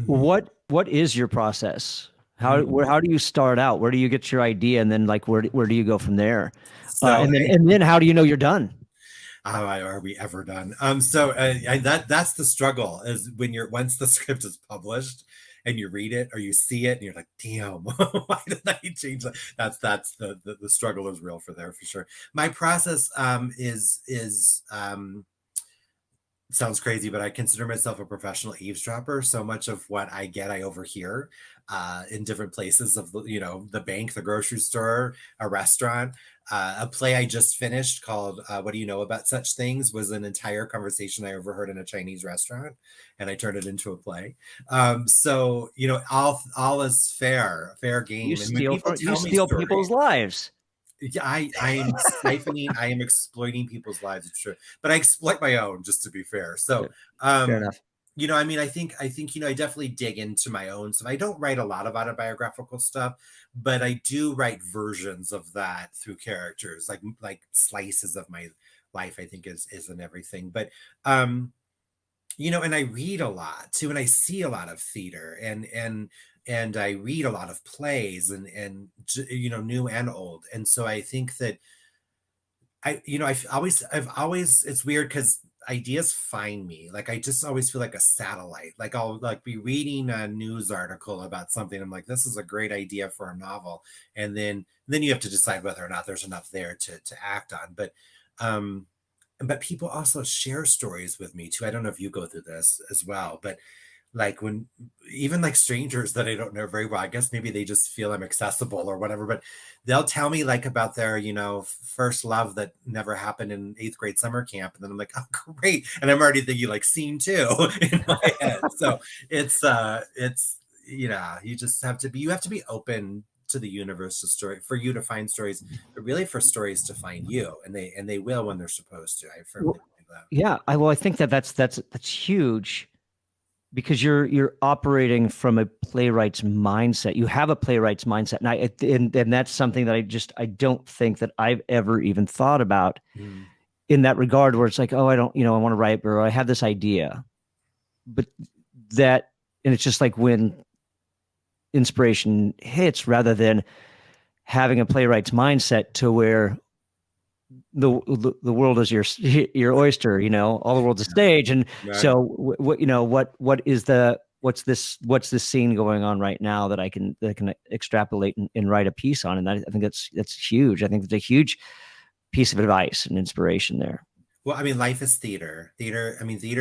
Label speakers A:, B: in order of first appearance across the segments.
A: What is your process? How do you start out? Where do you get your idea, and then like where do you go from there?
B: So
A: And then how do you know you're done?
B: are we ever done? That's the struggle is when you're once the script is published and you read it or you see it and you're like, damn, why did I change that? That's the struggle is real for there for sure. My process is sounds crazy, but I consider myself a professional eavesdropper. So much of what I get, I overhear in different places of the bank, the grocery store, a restaurant. A play I just finished called "What Do You Know About Such Things" was an entire conversation I overheard in a Chinese restaurant, and I turned it into a play. So all is fair game. And when people
A: You
B: tell me
A: steal people's
B: stories,
A: lives.
B: yeah, I am siphoning, I am exploiting people's lives. It's true, but I exploit my own, just to be fair. So,
A: Okay, fair
B: um,
A: enough.
B: I mean, I think, I definitely dig into my own stuff. I don't write a lot of autobiographical stuff, but I do write versions of that through characters, like slices of my life. I think is in everything, but and I read a lot too, and I see a lot of theater, and I read a lot of plays, and new and old. And so I think that I've always it's weird because ideas find me. Like I just always feel like a satellite. Like I'll like be reading a news article about something. I'm like, this is a great idea for a novel. And then you have to decide whether or not there's enough there to act on. But people also share stories with me too. I don't know if you go through this as well, but like when even like strangers that I don't know very well, I guess maybe they just feel I'm accessible or whatever, but they'll tell me like about their, first love that never happened in eighth grade summer camp. And then I'm like, oh, great. And I'm already thinking like scene two in my head. So you have to be open to the universe to story for you to find stories, but really for stories to find you. And they will when they're supposed to. I firmly believe that.
A: Yeah, I think that's huge because you're operating from a playwright's mindset. You have a playwright's mindset, and that's something that I don't think that I've ever even thought about
B: Mm.
A: in that regard. Where it's like, oh, I don't, I want to write, or I have this idea, but that, and it's just like when inspiration hits, rather than having a playwright's mindset to where the world is your oyster, all the world's a stage. And
B: Right.
A: so what's this scene going on right now that I can extrapolate and write a piece on. And I think that's huge. I think that's a huge piece of advice and inspiration there.
B: Well, I mean, life is theater. Theater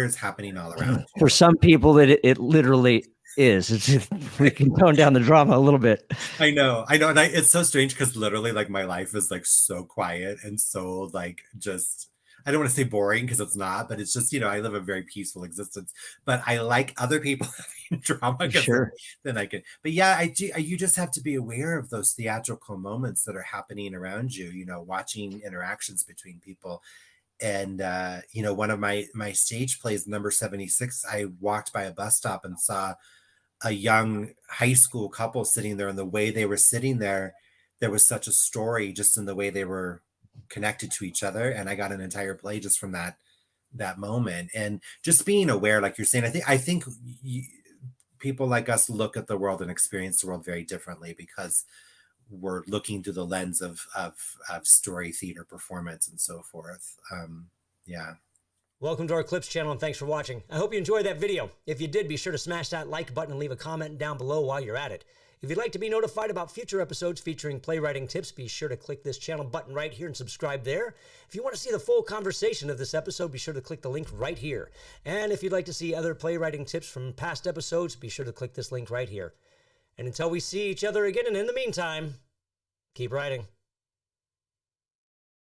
B: is happening all around
A: For
B: you.
A: some people it literally is. We can tone down the drama a little bit.
B: I know, and it's so strange because literally, like, my life is like so quiet and so like just. I don't want to say boring because it's not, but it's just I live a very peaceful existence. But I like other people having drama because
A: Sure.
B: then I can. But yeah, I do. You just have to be aware of those theatrical moments that are happening around you. Watching interactions between people. And one of my stage plays, number 76, I walked by a bus stop and saw a young high school couple sitting there, and the way they were sitting there was such a story just in the way they were connected to each other. And I got an entire play just from that moment. And just being aware, like you're saying, I think people like us look at the world and experience the world very differently because we're looking through the lens of story, theater, performance, and so forth. Yeah.
C: Welcome to our Clips channel, and thanks for watching. I hope you enjoyed that video. If you did, be sure to smash that like button and leave a comment down below while you're at it. If you'd like to be notified about future episodes featuring playwriting tips, be sure to click this channel button right here and subscribe there. If you want to see the full conversation of this episode, be sure to click the link right here. And if you'd like to see other playwriting tips from past episodes, be sure to click this link right here. And until we see each other again, and in the meantime, keep writing.